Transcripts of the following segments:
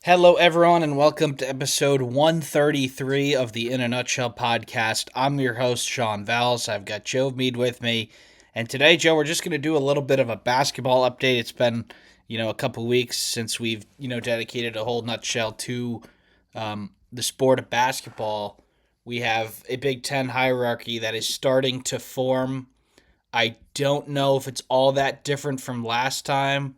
Hello, everyone, and welcome to episode 133 of the In a Nutshell podcast. I'm your host, Sean Valls. I've got Joe Mead with me. And today, Joe, we're just going to do a little bit of a basketball update. It's been, a couple weeks since we've, dedicated a whole nutshell to the sport of basketball. We have a Big Ten hierarchy that is starting to form. I don't know if it's all that different from last time.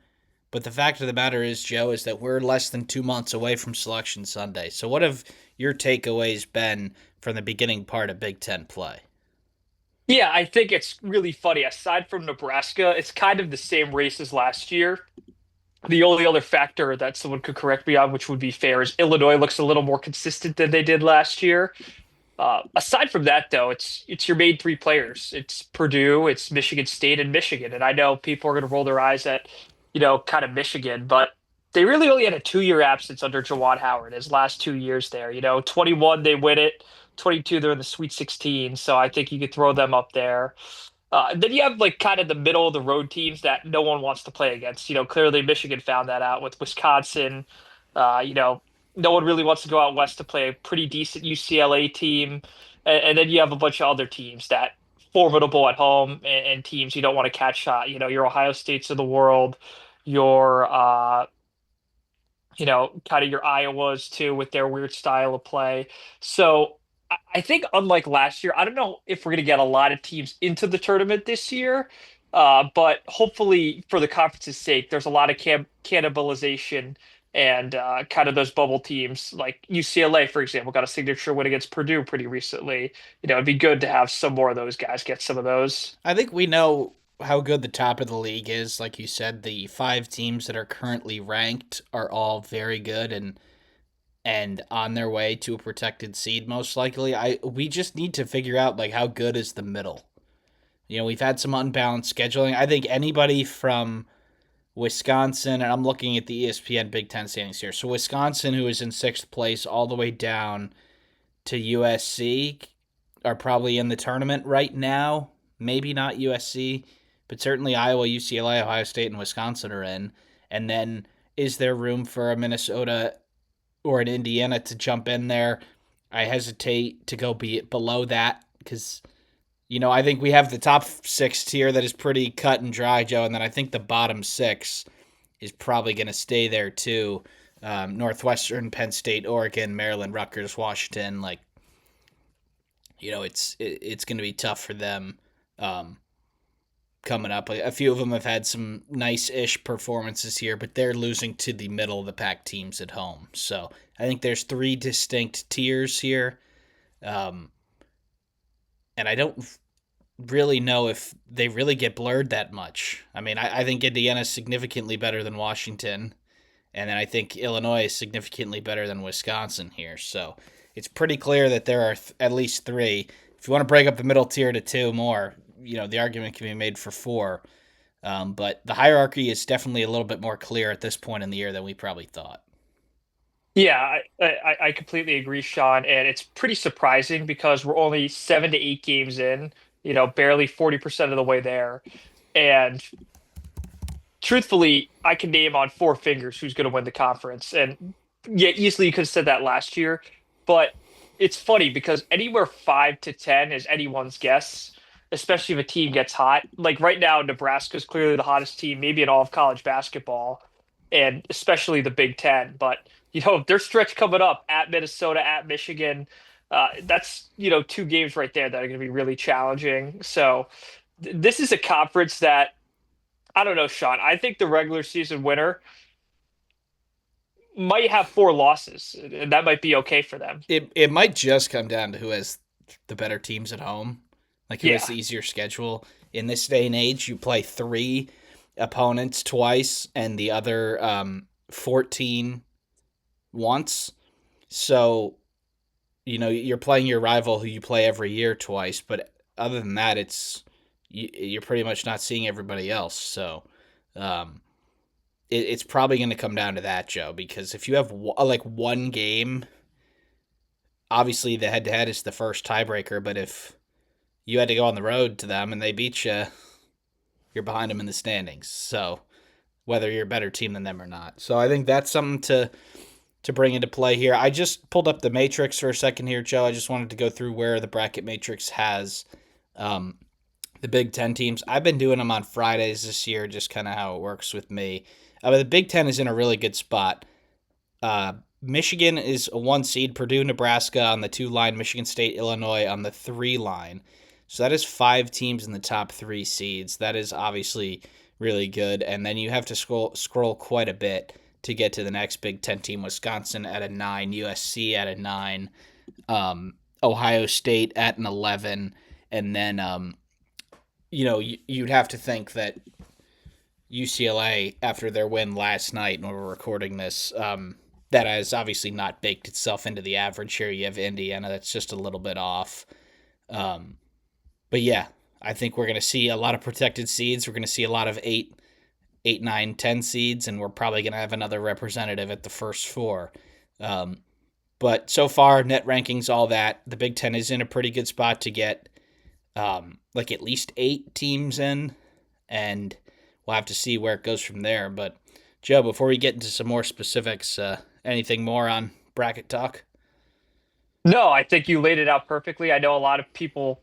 But the fact of the matter is, Joe, is that we're less than 2 months away from Selection Sunday. So, what have your takeaways been from the beginning part of Big Ten play? Yeah, I think it's really funny. Aside from Nebraska, it's kind of the same race as last year. The only other factor that someone could correct me on, which would be fair, is Illinois looks a little more consistent than they did last year. Aside from that, though, it's your main three players. It's Purdue, it's Michigan State, and Michigan. And I know people are going to roll their eyes at, kind of Michigan, but they really only had a 2 year absence under Jawan Howard. His last 2 years there, 21 they win it, 22 they're in the Sweet 16. So I think you could throw them up there. Then you have like kind of the middle of the road teams that no one wants to play against. Clearly Michigan found that out with Wisconsin. Uh, you know, no one really wants to go out west to play a pretty decent UCLA team. And then you have a bunch of other teams that formidable at home and teams you don't want to catch shot. Your Ohio States of the world, your kind of your Iowas too with their weird style of play. So I think unlike last year, I don't know if we're going to get a lot of teams into the tournament this year. But hopefully, for the conference's sake, there's a lot of cannibalization and kind of those bubble teams like UCLA, for example, got a signature win against Purdue pretty recently. It'd be good to have some more of those guys get some of those. I think we know how good the top of the league is. Like you said, the five teams that are currently ranked are all very good and on their way to a protected seed most likely. I we just need to figure out like how good is the middle. We've had some unbalanced scheduling. I think anybody from Wisconsin, and I'm looking at the ESPN Big Ten standings here. So Wisconsin, who is in sixth place, all the way down to USC, are probably in the tournament right now. Maybe not USC, but certainly Iowa, UCLA, Ohio State, and Wisconsin are in. And then is there room for a Minnesota or an Indiana to jump in there? I hesitate to go below that because I think we have the top six tier that is pretty cut and dry, Joe, and then I think the bottom six is probably going to stay there too. Northwestern, Penn State, Oregon, Maryland, Rutgers, Washington. Like, it's going to be tough for them coming up. A few of them have had some nice-ish performances here, but they're losing to the middle of the pack teams at home. So I think there's three distinct tiers here, um, and I don't really know if they really get blurred that much. I mean, I think Indiana is significantly better than Washington, and then I think Illinois is significantly better than Wisconsin here. So it's pretty clear that there are at least three. If you want to break up the middle tier to two more, the argument can be made for four. But the hierarchy is definitely a little bit more clear at this point in the year than we probably thought. Yeah, I completely agree, Sean. And it's pretty surprising because we're only 7 to 8 games in, barely 40% of the way there. And truthfully, I can name on four fingers who's going to win the conference. And yeah, easily you could have said that last year. But it's funny because anywhere 5 to 10 is anyone's guess, especially if a team gets hot. Like right now, Nebraska's clearly the hottest team, maybe in all of college basketball, and especially the Big Ten. But, their stretch coming up at Minnesota, at Michigan. That's, 2 games right there that are going to be really challenging. So this is a conference that I don't know, Sean. I think the regular season winner might have four losses, and that might be okay for them. It might just come down to who has the better teams at home, like who has Yeah. the easier schedule. In this day and age, you play three opponents twice and the other 14 once. So, you're playing your rival who you play every year twice, but other than that, you're pretty much not seeing everybody else. So, um, it's probably going to come down to that, Joe, because if you have like one game, obviously the head to head is the first tiebreaker, but if you had to go on the road to them and they beat you, you're behind them in the standings. So, whether you're a better team than them or not. So, I think that's something to to bring into play here. I just pulled up the matrix for a second here, Joe. I just wanted to go through where the bracket matrix has um, the Big Ten teams. I've been doing them on Fridays this year, just kind of how it works with me. But the Big Ten is in a really good spot. Uh, Michigan is a 1 seed, Purdue, Nebraska on the 2 line, Michigan State, Illinois on the 3 line. So that is 5 teams in the top 3 seeds. That is obviously really good. And then you have to scroll quite a bit to get to the next Big Ten team. Wisconsin at a 9, USC at a 9, Ohio State at an 11, and then you'd have to think that UCLA, after their win last night when we're recording this, that has obviously not baked itself into the average here. You have Indiana that's just a little bit off. Um, but yeah, I think we're going to see a lot of protected seeds. We're going to see a lot of 8, 9, 10 seeds, and we're probably going to have another representative at the first 4. Um, but so far, net rankings, all that, the Big Ten is in a pretty good spot to get like at least 8 teams in, and we'll have to see where it goes from there. But Joe, before we get into some more specifics, anything more on bracket talk? No, I think you laid it out perfectly. I know a lot of people,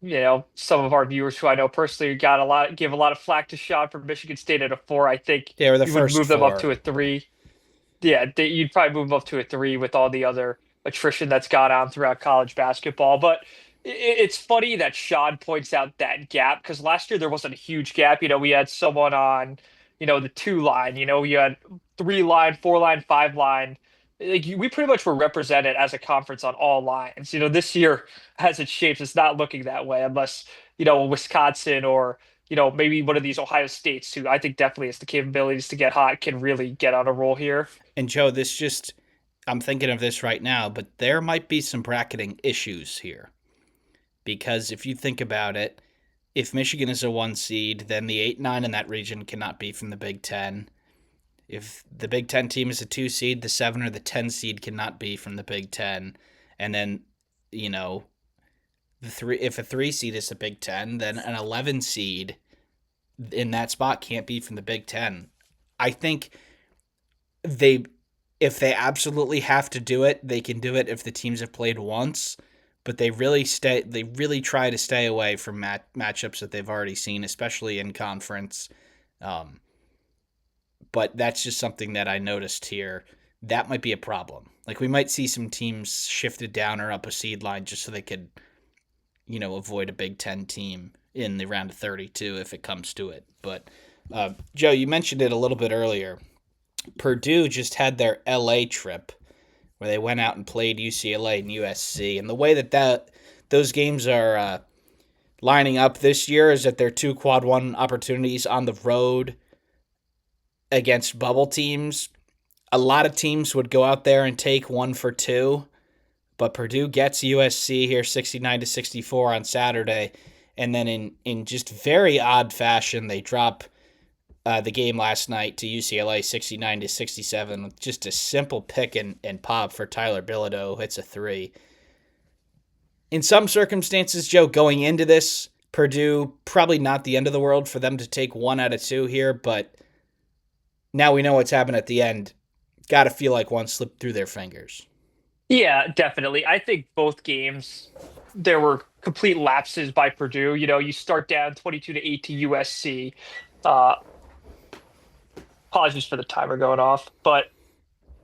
some of our viewers who I know personally give a lot of flack to Sean for Michigan State at a 4. I think They were the you would first move them up to four. a 3. Yeah, you'd probably move them up to a 3 with all the other attrition that's gone on throughout college basketball. But it's funny that Sean points out that gap because last year there wasn't a huge gap. We had someone on, the 2 line. You had 3 line, 4 line, 5 line. Like we pretty much were represented as a conference on all lines. This year, as it shapes, it's not looking that way unless Wisconsin or maybe one of these Ohio States who I think definitely has the capabilities to get hot can really get on a roll here. And Joe, I'm thinking of this right now, but there might be some bracketing issues here. Because if you think about it, if Michigan is a 1 seed, then the 8, 9 in that region cannot be from the Big Ten. If the Big Ten team is a 2 seed, the 7 or the 10 seed cannot be from the Big Ten. And then, you know, if a 3 seed is the Big Ten, then an 11 seed in that spot can't be from the Big Ten. I think they if they absolutely have to do it, they can do it if the teams have played once. But they really try to stay away from matchups that they've already seen, especially in conference. Um, but that's just something that I noticed here. That might be a problem. Like we might see some teams shifted down or up a seed line just so they could, avoid a Big Ten team in the round of 32 if it comes to it. But Joe, you mentioned it a little bit earlier. Purdue just had their LA trip where they went out and played UCLA and USC, and the way that those games are lining up this year is that they're 2 quad 1 opportunities on the road against bubble teams. A lot of teams would go out there and take 1 for 2, but Purdue gets USC here 69-64 on Saturday, and then in just very odd fashion they drop the game last night to UCLA 69-67 with just a simple pick and pop for Tyler Bilodeau, who hits a 3. In some circumstances, Joe, going into this, Purdue probably not the end of the world for them to take 1 out of 2 here, but now we know what's happened at the end. Got to feel like one slipped through their fingers. Yeah, definitely. I think both games there were complete lapses by Purdue. You start down 22-8 to USC. Uh, Apologies for the timer going off, but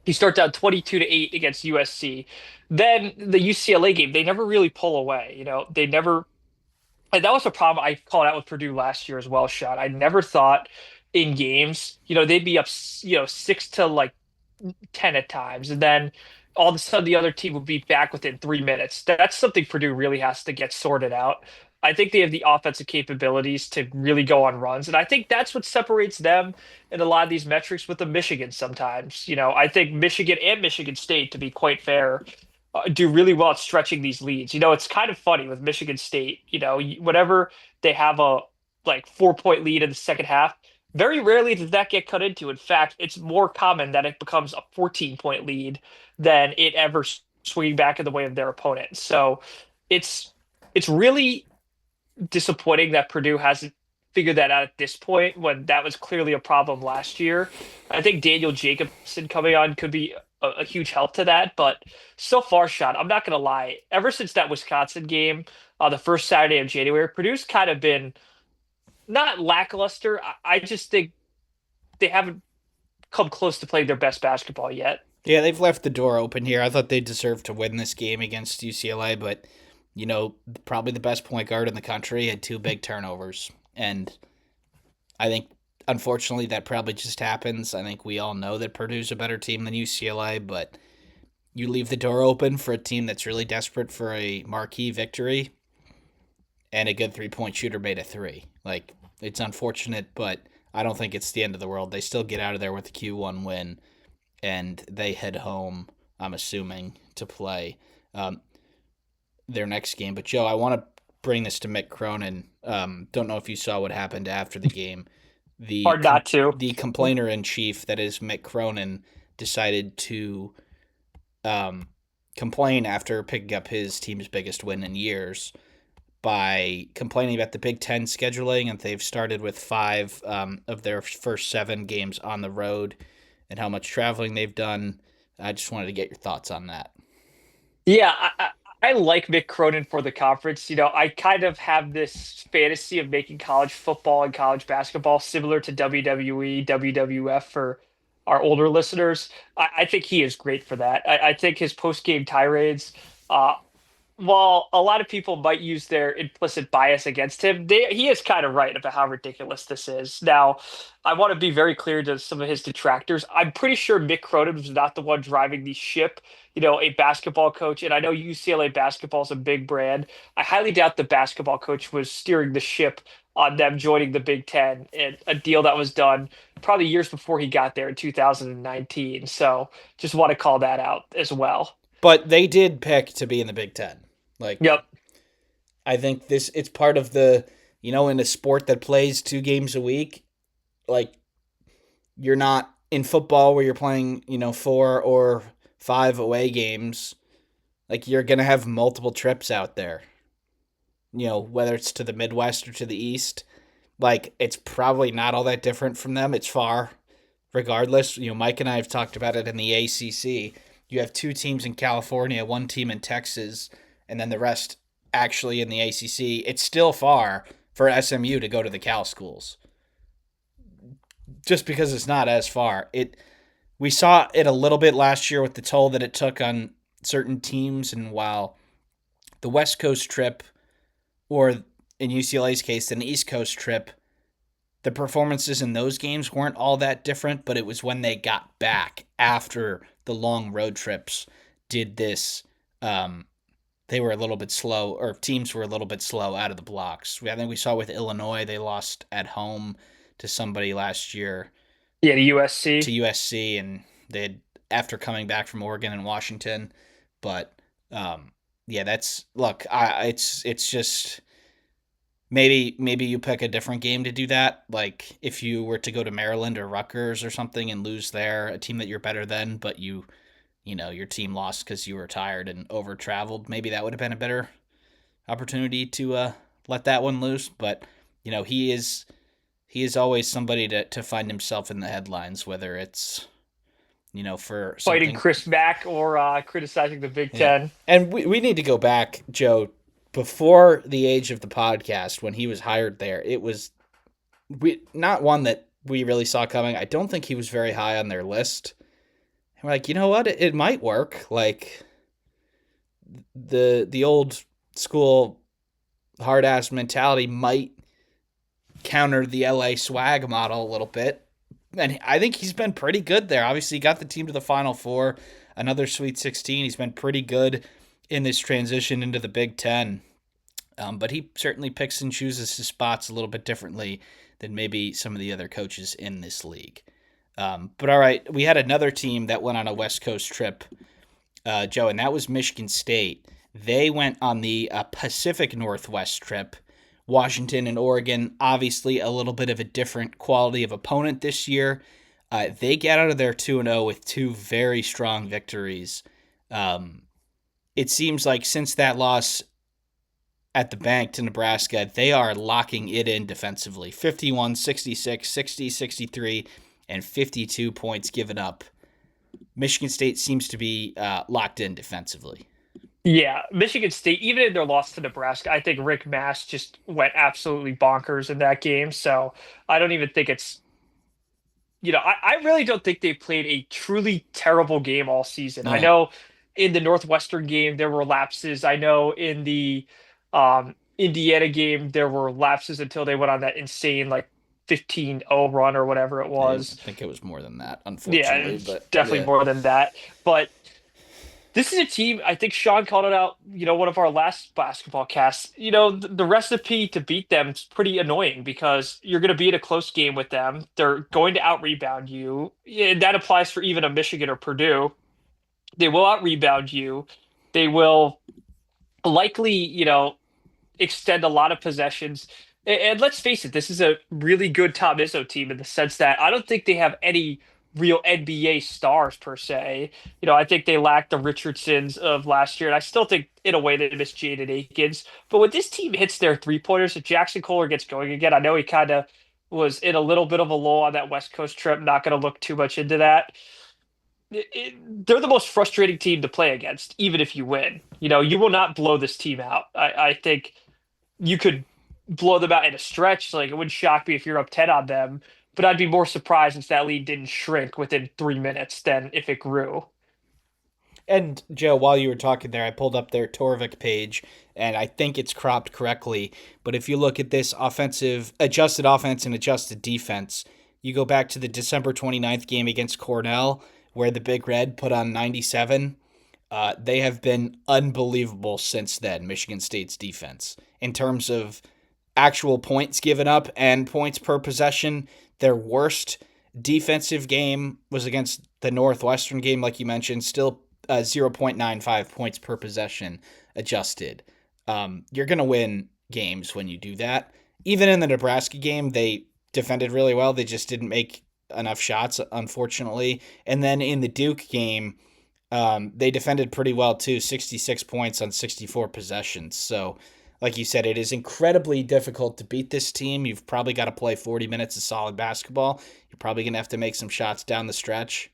you start down 22-8 against USC. Then the UCLA game, they never really pull away. They never, and that was a problem I called out with Purdue last year as well, Sean. I never thought in games, they'd be up, 6 to 10 at times, and then all of a sudden the other team would be back within 3 minutes. That's something Purdue really has to get sorted out. I think they have the offensive capabilities to really go on runs, and I think that's what separates them in a lot of these metrics with the Michigan sometimes. I think Michigan and Michigan State, to be quite fair, do really well at stretching these leads. It's kind of funny with Michigan State. Whenever they have a like 4 point lead in the second half, very rarely does that get cut into. In fact, it's more common that it becomes a 14 point lead than it ever swinging back in the way of their opponent. So it's it's really disappointing that Purdue hasn't figured that out at this point when that was clearly a problem last year. I think Daniel Jacobson coming on could be a huge help to that. But so far, Sean, I'm not going to lie. Ever since that Wisconsin game, the first Saturday of January, Purdue's kind of been not lackluster. I just think they haven't come close to playing their best basketball yet. Yeah, they've left the door open here. I thought they deserved to win this game against UCLA, but probably the best point guard in the country had two big turnovers. And I think unfortunately that probably just happens. I think we all know that Purdue's a better team than UCLA, but you leave the door open for a team that's really desperate for a marquee victory, and a good 3 point shooter made a three. Like, it's unfortunate, but I don't think it's the end of the world. They still get out of there with a Q1 win, and they head home, I'm assuming, to play their next game. But, Joe, I want to bring this to Mick Cronin. Don't know if you saw what happened after the game. The, Hard not to. the complainer in chief, that is Mick Cronin, decided to complain after picking up his team's biggest win in years by complaining about the Big Ten scheduling, and they've started with five of their first 7 games on the road, and how much traveling they've done. I just wanted to get your thoughts on that. Yeah, I like Mick Cronin for the conference. I kind of have this fantasy of making college football and college basketball similar to WWE, WWF for our older listeners. I think he is great for that. I think his post-game tirades, uh, while a lot of people might use their implicit bias against him, he is kind of right about how ridiculous this is. Now, I want to be very clear to some of his detractors. I'm pretty sure Mick Cronin was not the one driving the ship, a basketball coach. And I know UCLA basketball is a big brand. I highly doubt the basketball coach was steering the ship on them joining the Big Ten, and a deal that was done probably years before he got there in 2019. So just want to call that out as well. But they did pick to be in the Big Ten. Like, Yep. I think it's part of in a sport that plays 2 games a week, like, you're not in football where you're playing, 4 or 5 away games. Like, you're going to have multiple trips out there, whether it's to the Midwest or to the East. Like, it's probably not all that different from them. It's far. Regardless, Mike and I have talked about it in the ACC. You have 2 teams in California, 1 team in Texas, and then the rest actually in the ACC. It's still far for SMU to go to the Cal schools, just because it's not as far. We saw it a little bit last year with the toll that it took on certain teams, and while the West Coast trip, or in UCLA's case, an East Coast trip, the performances in those games weren't all that different, but it was when they got back after the long road trips did this. They were a little bit slow, or teams were a little bit slow out of the blocks. I think we saw with Illinois, they lost at home to somebody last year, Yeah, the USC. to USC, and they had, after coming back from Oregon and Washington. But yeah, that's look. It's just maybe you pick a different game to do that. Like, if you were to go to Maryland or Rutgers or something and lose there, a team that you're better than, but your team lost because you were tired and over traveled. Maybe that would have been a better opportunity to let that one loose. But he is always somebody to find himself in the headlines, whether it's for Fighting something. Chris Mack or criticizing the Big Yeah, Ten. and we need to go back, Joe, before the age of the podcast when he was hired there. It was not one that we really saw coming. I don't think he was very high on their list. And we're like, you know what? It might work. Like, the old school hard ass mentality might counter the LA swag model a little bit. And I think he's been pretty good there. Obviously, he got the team to the Final Four, another Sweet 16. He's been pretty good in this transition into the Big Ten. But he certainly picks and chooses his spots a little bit differently than maybe some of the other coaches in this league. But all right, we had another team that went on a West Coast trip, Joe, and that was Michigan State. They went on the Pacific Northwest trip. Washington and Oregon, obviously a little bit of a different quality of opponent this year. They get out of there 2-0 with 2 very strong victories. It seems like since that loss at the bank to Nebraska, they are locking it in defensively. 51, 66, 60, 63, and 52 points given up. Michigan State seems to be locked in defensively. Yeah, Michigan State, even in their loss to Nebraska, I think Rick Mass just went absolutely bonkers in that game. So I don't even think it's, I really don't think they played a truly terrible game all season. I No, know in the Northwestern game there were lapses. I know in the Indiana game there were lapses until they went on that insane like 15-0 run or whatever it I was. think it was more than that, Yeah, unfortunately. it's But definitely yeah, more than that. But this is a team, I think Sean called it out, one of our last basketball casts. The recipe to beat them is pretty annoying because you're going to be in a close game with them. They're going to out rebound you. And that applies for even a Michigan or Purdue. They will out rebound you. They will likely, extend a lot of possessions. And let's face it, this is a really good Tom Izzo team in the sense that I don't think they have any real NBA stars per se. I think they lack the Richardsons of last year, and I still think in a way they miss Jaden Akins. But when this team hits their three pointers, if Jackson Kohler gets going again, I know he kind of was in a little bit of a lull on that West Coast trip. Not going to look too much into that. They're the most frustrating team to play against, even if you win. You will not blow this team out. I think you could blow them out in a stretch. Like it wouldn't shock me if you're up 10 on them, but I'd be more surprised if that lead didn't shrink within 3 minutes than if it grew. and Joe, while you were talking there, I pulled up their Torvik page, and I think it's cropped correctly. But if you look at this adjusted offense and adjusted defense, you go back to the December 29th game against Cornell, where the Big Red put on 97. They have been unbelievable since then, Michigan State's defense. In terms of actual points given up and points per possession, their worst defensive game was against the Northwestern game, like you mentioned, still 0.95 points per possession adjusted. You're going to win games when you do that. Even in the Nebraska game, they defended really well. They just didn't make enough shots, unfortunately. And then in the Duke game, they defended pretty well too, 66 points on 64 possessions. So, like you said, it is incredibly difficult to beat this team. You've probably got to play 40 minutes of solid basketball. You're probably going to have to make some shots down the stretch,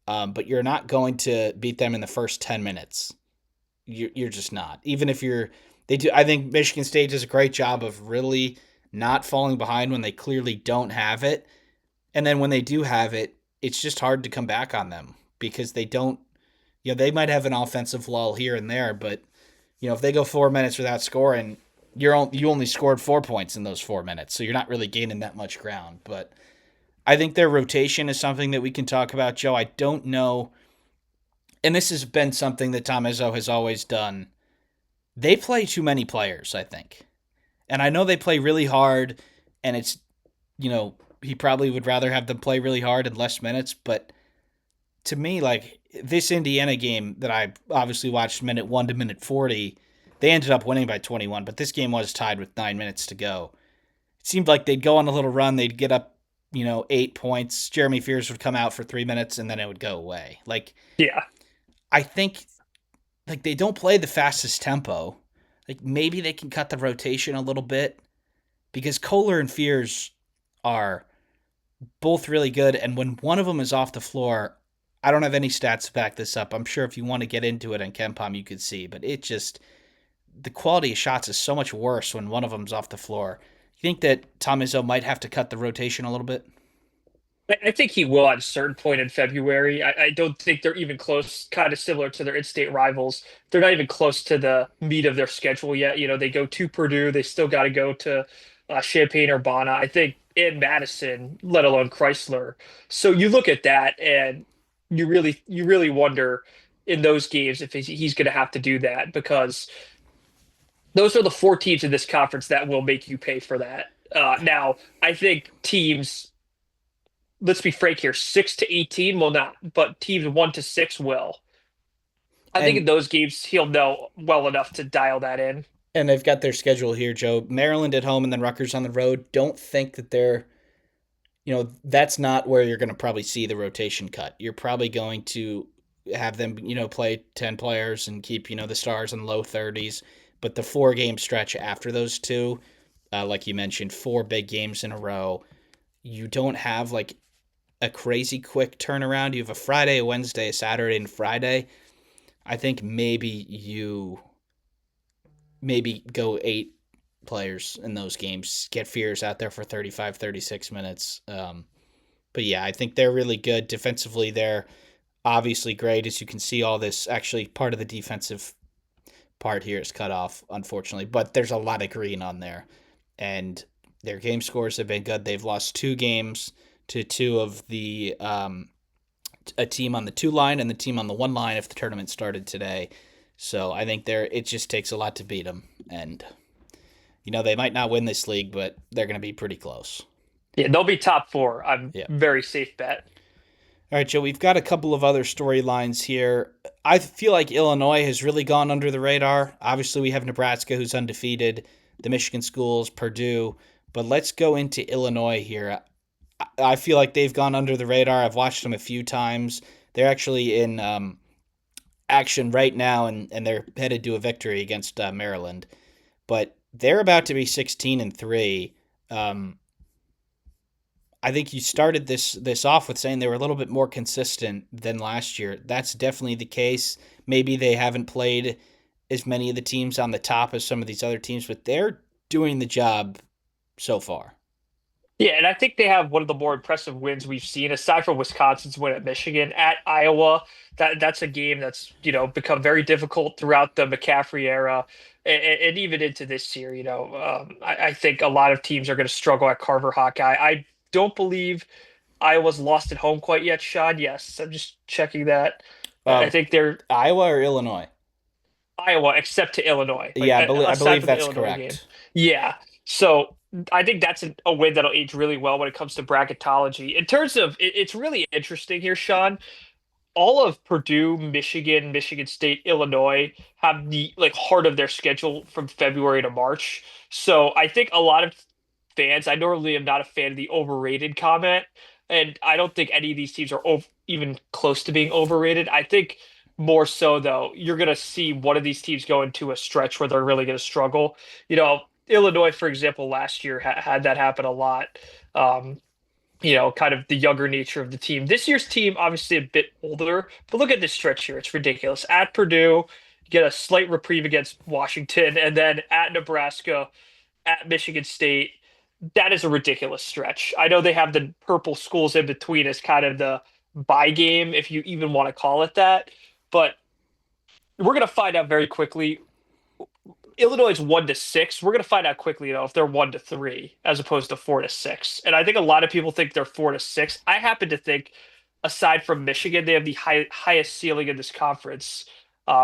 but you're not going to beat them in the first 10 minutes. You're just not. Even if they do. I think Michigan State does a great job of really not falling behind when they clearly don't have it, and then when they do have it, it's just hard to come back on them because they don't. They might have an offensive lull here and there, but if they go 4 minutes without scoring, you only scored 4 points in those 4 minutes, so you're not really gaining that much ground. But I think their rotation is something that we can talk about, Joe. I don't know, and this has been something that Tom Izzo has always done. They play too many players, I think, and I know they play really hard, and it's he probably would rather have them play really hard in less minutes, but to me, like this Indiana game that I obviously watched minute 1 to minute 40, they ended up winning by 21, but this game was tied with 9 minutes to go. It seemed like they'd go on a little run, they'd get up, 8 points. Jeremy Fears would come out for 3 minutes and then it would go away. Like, Yeah. I think like they don't play the fastest tempo. Like maybe they can cut the rotation a little bit because Kohler and Fears are both really good. And when one of them is off the floor, I don't have any stats to back this up. I'm sure if you want to get into it on KenPom, you could see, but the quality of shots is so much worse when one of them's off the floor. You think that Tom Izzo might have to cut the rotation a little bit? I think he will at a certain point in February. I don't think they're even close, kind of similar to their in-state rivals. They're not even close to the meat of their schedule yet. They go to Purdue. They still got to go to Champaign-Urbana. I think in Madison, let alone Chrysler. So you look at that and you really wonder in those games if he's going to have to do that because those are the four teams in this conference that will make you pay for that. Now, I think teams, let's be frank here, 6 to 18 will not, but teams 1 to 6 will. I think in And those games he'll know well enough to dial that in. and they've got their schedule here, Joe. Maryland at home and then Rutgers on the road. Don't think that that's not where you're going to probably see the rotation cut. You're probably going to have them, play 10 players and keep, the stars in the low 30s. But the 4 game stretch after those two, like you mentioned, 4 big games in a row, you don't have like a crazy quick turnaround. You have a Friday, a Wednesday, a Saturday, and Friday. I think maybe go 8 players in those games. Get Fears out there for 35, 36 minutes. But yeah, I think they're really good defensively. They're obviously great. As you can see, all this actually part of the defensive part here is cut off, unfortunately. But there's a lot of green on there, and their game scores have been good. They've lost 2 games to two of the a team on the 2 line and the team on the 1 line if the tournament started today. So I think it just takes a lot to beat them, and they might not win this league, but they're going to be pretty close. Yeah, they'll be top four. I'm Yeah. very safe bet. All right, Joe, we've got a couple of other storylines here. I feel like Illinois has really gone under the radar. Obviously, we have Nebraska, who's undefeated, the Michigan schools, Purdue. But let's go into Illinois here. I feel like they've gone under the radar. I've watched them a few times. They're actually in action right now, and they're headed to a victory against Maryland. But they're about to be 16-3. I think you started this off with saying they were a little bit more consistent than last year. That's definitely the case. Maybe they haven't played as many of the teams on the top as some of these other teams, but they're doing the job so far. Yeah, and I think they have one of the more impressive wins we've seen, aside from Wisconsin's win at Michigan. At Iowa, that's a game that's become very difficult throughout the McCaffrey era, and even into this year. I think a lot of teams are going to struggle at Carver Hawkeye. I don't believe Iowa's lost at home quite yet, Sean. Yes, I'm just checking that. I Uh, think they're Iowa or Illinois? Iowa, except to Illinois. Like Yeah, I aside believe from the that's Illinois game. correct. Yeah. So I think that's a win that'll age really well when it comes to bracketology. In terms of it's really interesting here, Sean. All of Purdue, Michigan, Michigan State, Illinois have the heart of their schedule from February to March. So I think a lot of fans, I normally am not a fan of the overrated comment, and I don't think any of these teams are even close to being overrated. I think more so though, you're going to see one of these teams go into a stretch where they're really going to struggle. Illinois, for example, last year had that happen a lot. Um, kind of the younger nature of the team. This year's team, obviously a bit older, but look at this stretch here. It's ridiculous. At Purdue, you get a slight reprieve against Washington, and then at Nebraska, at Michigan State. That is a ridiculous stretch. I know they have the purple schools in between as kind of the bye game, if you even want to call it that. But we're going to find out very quickly. Illinois is 1-6. We're going to find out quickly, if they're 1-3 as opposed to 4-6. And I think a lot of people think they're 4-6. I happen to think, aside from Michigan, they have the highest ceiling in this conference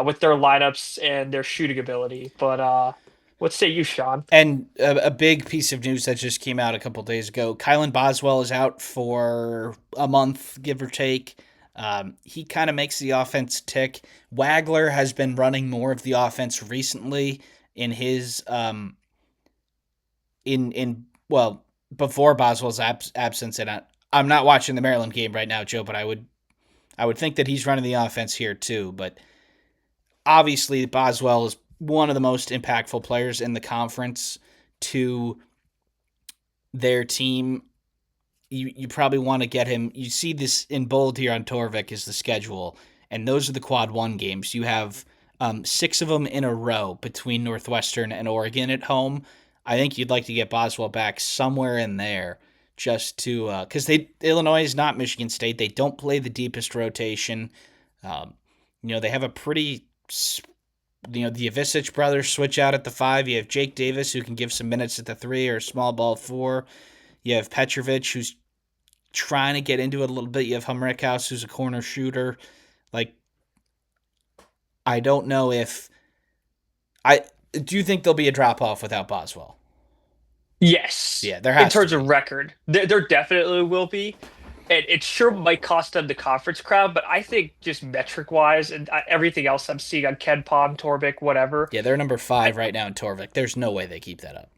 with their lineups and their shooting ability. But what say you, Sean? And a big piece of news that just came out a couple days ago: Kylan Boswell is out for a month, give or take. He kind of makes the offense tick. Wagler has been running more of the offense recently in his in well before Boswell's absence, and I'm not watching the Maryland game right now, Joe, but I would think that he's running the offense here too. But obviously, Boswell is one of the most impactful players in the conference to their team. You probably want to get him. You see this in bold here on Torvik is the schedule, and those are the quad one games. You have 6 of them in a row between Northwestern and Oregon at home. I think you'd like to get Boswell back somewhere in there just to because Illinois is not Michigan State. They don't play the deepest rotation. They have a pretty the Ivisic brothers switch out at the 5. You have Jake Davis, who can give some minutes at the 3 or small ball 4. You have Petrovic, who's trying to get into it a little bit. You have Humrickhouse, who's a corner shooter. I don't know if I do. You think there'll be a drop off without Boswell? Yes. Yeah, there In has to terms be. of record, there definitely will be. And it sure might cost them the conference crowd, but I think just metric wise and everything else I'm seeing on Ken Palm, Torvik, whatever. Yeah, they're number I, 5 right now in Torvik. There's no way they keep that up.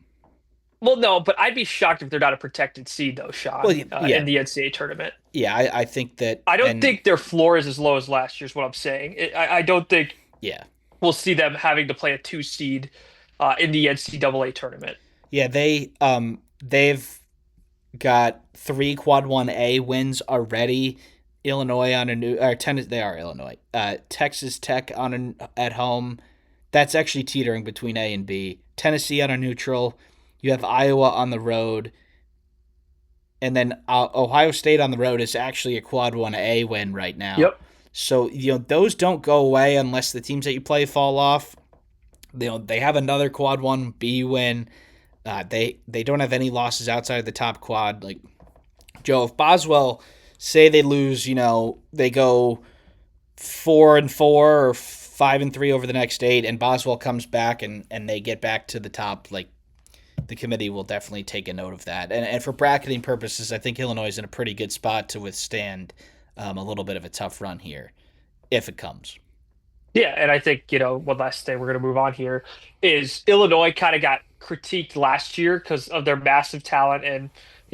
well, no, but I'd be shocked if they're not a protected seed, though, Well, Sean, yeah, in the NCAA tournament. yeah. I think that, I don't and think their floor is as low as last year's, what I'm saying. I don't think yeah, we'll see them having to play a 2 seed in the NCAA tournament. yeah. They've got 3 Quad 1A wins already. Illinois on a new or Tennessee, they are Illinois. Texas Tech on at home. That's actually teetering between A and B. Tennessee on a neutral. You have Iowa on the road, and then Ohio State on the road is actually a Quad 1A win right now. Yep. So those don't go away unless the teams that you play fall off. They have another Quad 1B win. They don't have any losses outside of the top quad. Like Joe, if Boswell say they lose, they go 4-4 or 5-3 over the next 8, and Boswell comes back and they get back to the top. Like the committee will definitely take a note of that. And for bracketing purposes, I think Illinois is in a pretty good spot to withstand a little bit of a tough run here if it comes. Yeah, and I think, one last thing we're going to move on here is Illinois kind of got critiqued last year because of their massive talent and,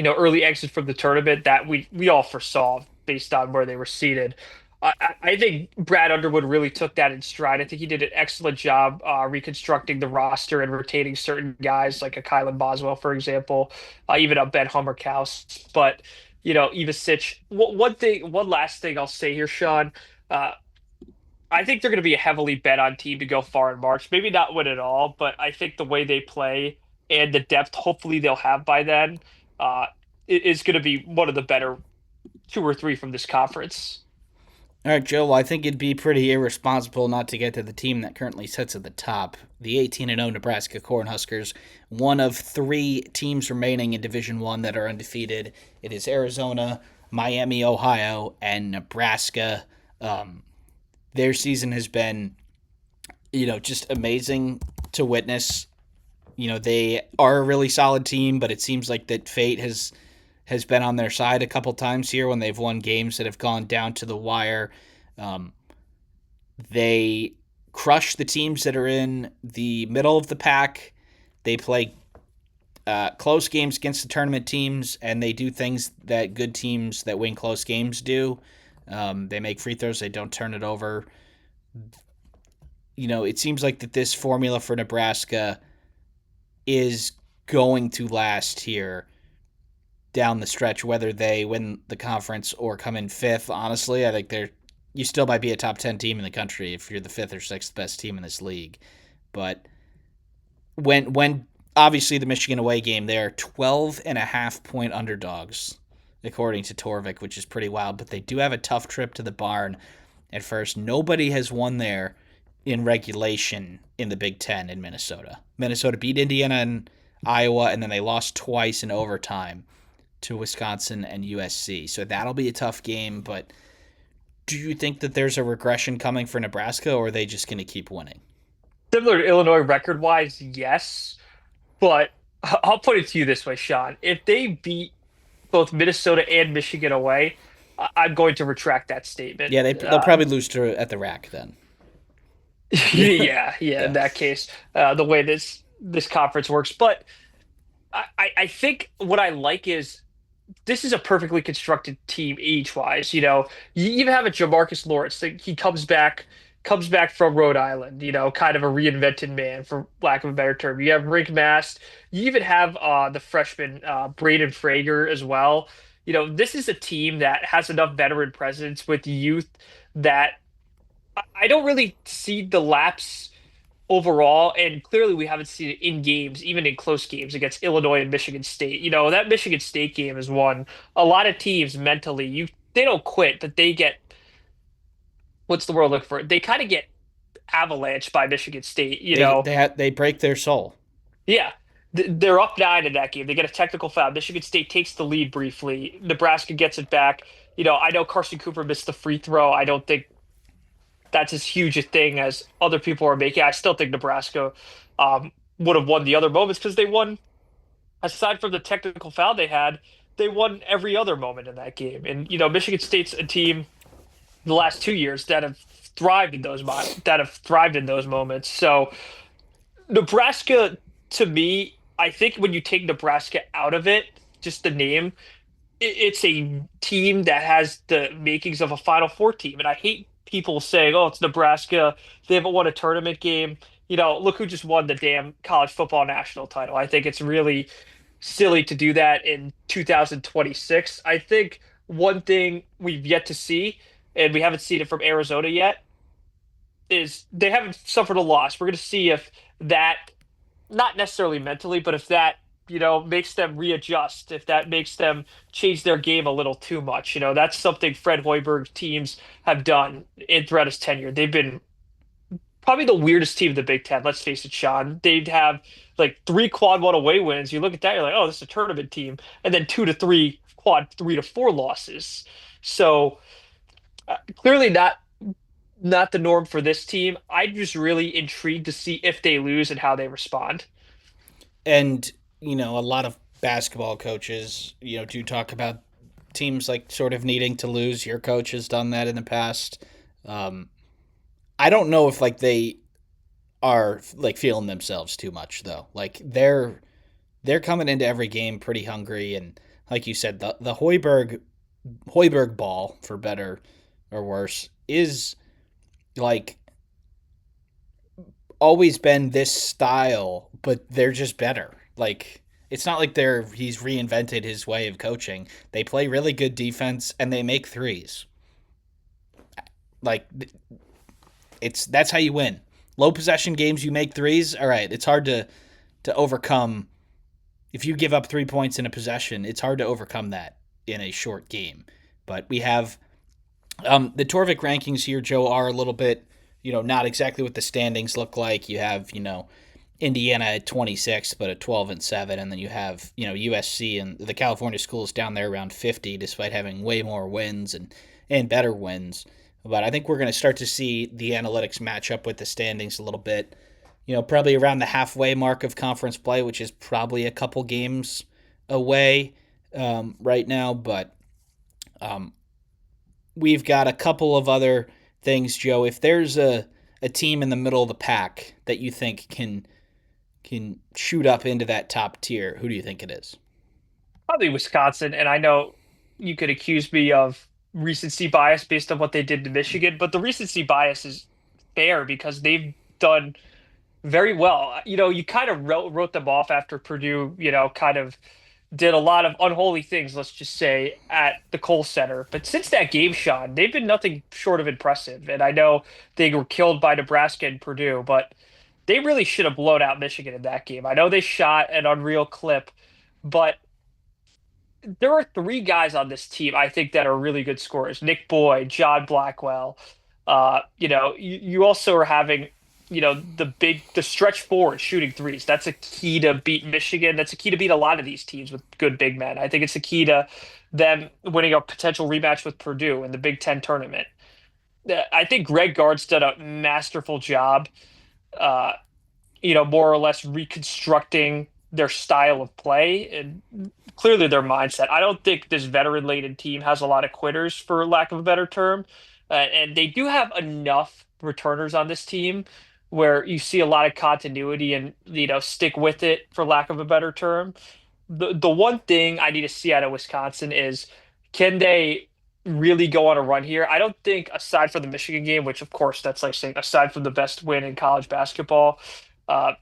early exit from the tournament that we all foresaw based on where they were seated. I think Brad Underwood really took that in stride. I think he did an excellent job reconstructing the roster and retaining certain guys like a Kylan Boswell, for example, even a Ben Hummerkaus. But, Ivasic, one last thing I'll say here, Sean. Uh, I think they're going to be a heavily bet on team to go far in March. Maybe not win it all, but I think the way they play and the depth, hopefully they'll have by then, uh, is going to be one of the better two or three from this conference. All right, Joe. Well, I think it'd be pretty irresponsible not to get to the team that currently sits at the top. The 18-0 Nebraska Cornhuskers, one of 3 teams remaining in Division One that are undefeated. It is Arizona, Miami, Ohio, and Nebraska. Their season has been, just amazing to witness. They are a really solid team, but it seems like that fate has been on their side a couple times here when they've won games that have gone down to the wire. Um, they crush the teams that are in the middle of the pack. They play close games against the tournament teams, and they do things that good teams that win close games do. They make free throws. They don't turn it over. It seems like that this formula for Nebraska is going to last here down the stretch, whether they win the conference or come in fifth. Honestly, I think you still might be a top 10 team in the country if you're the fifth or sixth best team in this league. But when obviously the Michigan away game, they're 12.5 point underdogs, according to Torvik, which is pretty wild. But they do have a tough trip to the barn at first. Nobody has won there in regulation in the Big Ten in Minnesota. Minnesota beat Indiana and Iowa, and then they lost twice in overtime to Wisconsin and USC. So that'll be a tough game, but do you think that there's a regression coming for Nebraska, or are they just going to keep winning? Similar to Illinois record wise, yes, but I'll put it to you this way, Sean. If they beat both Minnesota and Michigan away, I'm going to retract that statement. Yeah, they'll probably lose to at the rack then. Yeah. In Yeah. that case, the way this conference works, but I think what I like is this is a perfectly constructed team age wise. You even have a Jamarcus Lawrence. Like, he comes back from Rhode Island. Kind of a reinvented man, for lack of a better term. You have Rick Mast. You even have the freshman Braden Frager as well. This is a team that has enough veteran presence with youth that I don't really see the lapse overall, and clearly we haven't seen it in games, even in close games against Illinois and Michigan State. That Michigan State game is one. A lot of teams mentally, they don't quit, but they get what's the word I'm looking for? They kind of get avalanched by Michigan State. They break their soul. Yeah. They're up 9 in that game. They get a technical foul. Michigan State takes the lead briefly. Nebraska gets it back. I know Carson Cooper missed the free throw. I don't think that's as huge a thing as other people are making. I still think Nebraska would have won the other moments because they won, aside from the technical foul they won every other moment in that game. And Michigan State's a team the last 2 years that have thrived in those moments. So Nebraska, to me, I think when you take Nebraska out of it, just the name, it's a team that has the makings of a Final Four team. And I hate people saying, "Oh, it's Nebraska. They haven't won a tournament game." Look who just won the damn college football national title. I think it's really silly to do that in 2026. I think one thing we've yet to see, and we haven't seen it from Arizona yet, is they haven't suffered a loss. We're going to see if that, not necessarily mentally, but if that, makes them readjust, if that makes them change their game a little too much. That's something Fred Hoiberg teams have done throughout his tenure. They've been probably the weirdest team in the Big Ten. Let's face it, Sean. They'd have like three quad one away wins. You look at that, you're like, oh, this is a tournament team, and then two to three quad 3 to 4 losses. So clearly not the norm for this team. I'm just really intrigued to see if they lose and how they respond. And, a lot of basketball coaches, do talk about teams like sort of needing to lose. Your coach has done that in the past. Um, I don't know if like they are like feeling themselves too much though. Like they're coming into every game pretty hungry, and like you said, the Hoiberg ball, for better or worse, is like always been this style, but they're just better. Like it's not like he's reinvented his way of coaching. They play really good defense and they make threes. Like it's that's how you win. Low possession games, you make threes. All right, it's hard to overcome. If you give up 3 points in a possession, it's hard to overcome that in a short game. But we have the Torvik rankings here, Joe, are a little bit, not exactly what the standings look like. You have, Indiana at 26, but at 12-7, and then you have, USC and the California schools down there around 50, despite having way more wins and better wins. But I think we're going to start to see the analytics match up with the standings a little bit. Probably around the halfway mark of conference play, which is probably a couple games away right now. But um, we've got a couple of other things, Joe. If there's a team in the middle of the pack that you think can shoot up into that top tier, who do you think it is? Probably Wisconsin, and I know you could accuse me of recency bias based on what they did to Michigan, but the recency bias is fair because they've done very well. You kind of wrote them off after Purdue, kind of did a lot of unholy things, let's just say, at the Kohl Center. But since that game, Sean, they've been nothing short of impressive. And I know they were killed by Nebraska and Purdue, but they really should have blown out Michigan in that game. I know they shot an unreal clip, but there are three guys on this team I think that are really good scorers. Nick Boyd, John Blackwell. You also are having, the stretch forward shooting threes. That's a key to beat Michigan. That's a key to beat a lot of these teams with good big men. I think it's a key to them winning a potential rematch with Purdue in the Big Ten tournament. I think Greg Gard's done a masterful job. Uh, more or less reconstructing their style of play and clearly their mindset. I don't think this veteran-laden team has a lot of quitters, for lack of a better term. And they do have enough returners on this team where you see a lot of continuity and, stick with it, for lack of a better term. The one thing I need to see out of Wisconsin is can they really go on a run here? I don't think aside from the Michigan game, which of course that's like saying aside from the best win in college basketball, uh,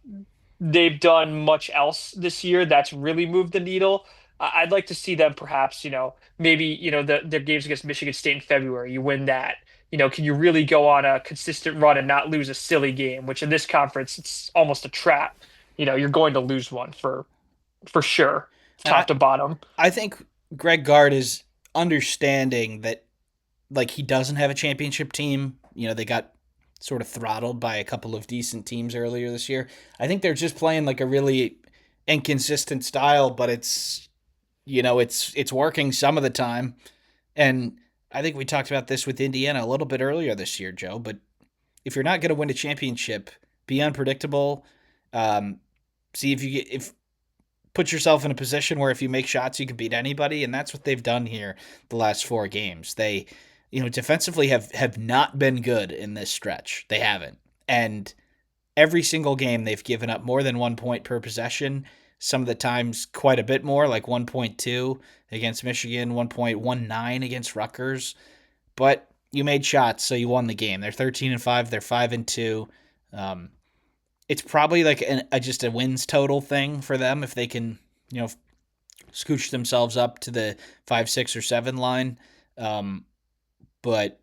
they've done much else this year that's really moved the needle. I'd like to see them perhaps, maybe, their games against Michigan State in February, you win that. Can you really go on a consistent run and not lose a silly game, which in this conference, it's almost a trap. You're going to lose one for sure, And top to bottom. I think Greg Gard is understanding that like he doesn't have a championship team. They got sort of throttled by a couple of decent teams earlier this year. I think they're just playing like a really inconsistent style, but it's working some of the time. And I think we talked about this with Indiana a little bit earlier this year, Joe. But if you're not going to win a championship, be unpredictable. Um, See if you get if put yourself in a position where if you make shots, you can beat anybody, and that's what they've done here the last 4 games. They, defensively have not been good in this stretch. They haven't, and every single game they've given up more than 1 point per possession. Some of the times quite a bit more, like 1.2 against Michigan, 1.19 against Rutgers. But you made shots, so you won the game. They're 13-5. They're 5-2. Um, it's probably like just a wins total thing for them if they can, scooch themselves up to the 5, 6, or 7 line. Um, but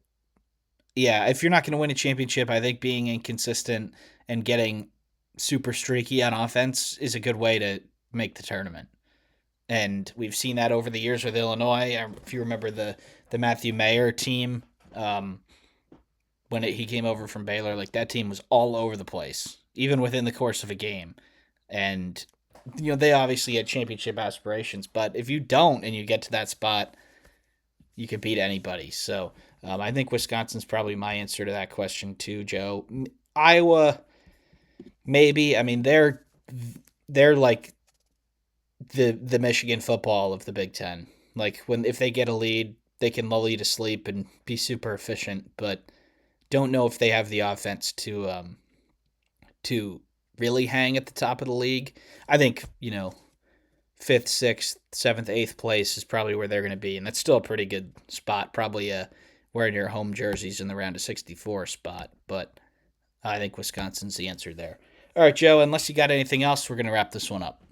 yeah, if you're not going to win a championship, I think being inconsistent and getting super streaky on offense is a good way to make the tournament. And we've seen that over the years with Illinois. If you remember the Matthew Mayer team, um, when he came over from Baylor, like that team was all over the place, even within the course of a game. And they obviously had championship aspirations, but if you don't and you get to that spot, you can beat anybody. So I think Wisconsin's probably my answer to that question too, Joe. Iowa, maybe. I mean, they're like the Michigan football of the Big Ten. Like if they get a lead, they can lull you to sleep and be super efficient, but don't know if they have the offense to really hang at the top of the league. I think fifth, sixth, seventh, eighth place is probably where they're going to be, and that's still a pretty good spot. Probably wearing your home jerseys in the round of 64 spot, but I think Wisconsin's the answer there. All right, Joe. Unless you got anything else, we're going to wrap this one up.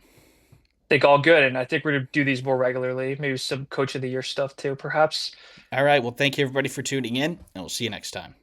Think all good, and I think we're gonna do these more regularly. Maybe some coach of the year stuff too, perhaps. All right. Well, thank you everybody for tuning in, and we'll see you next time.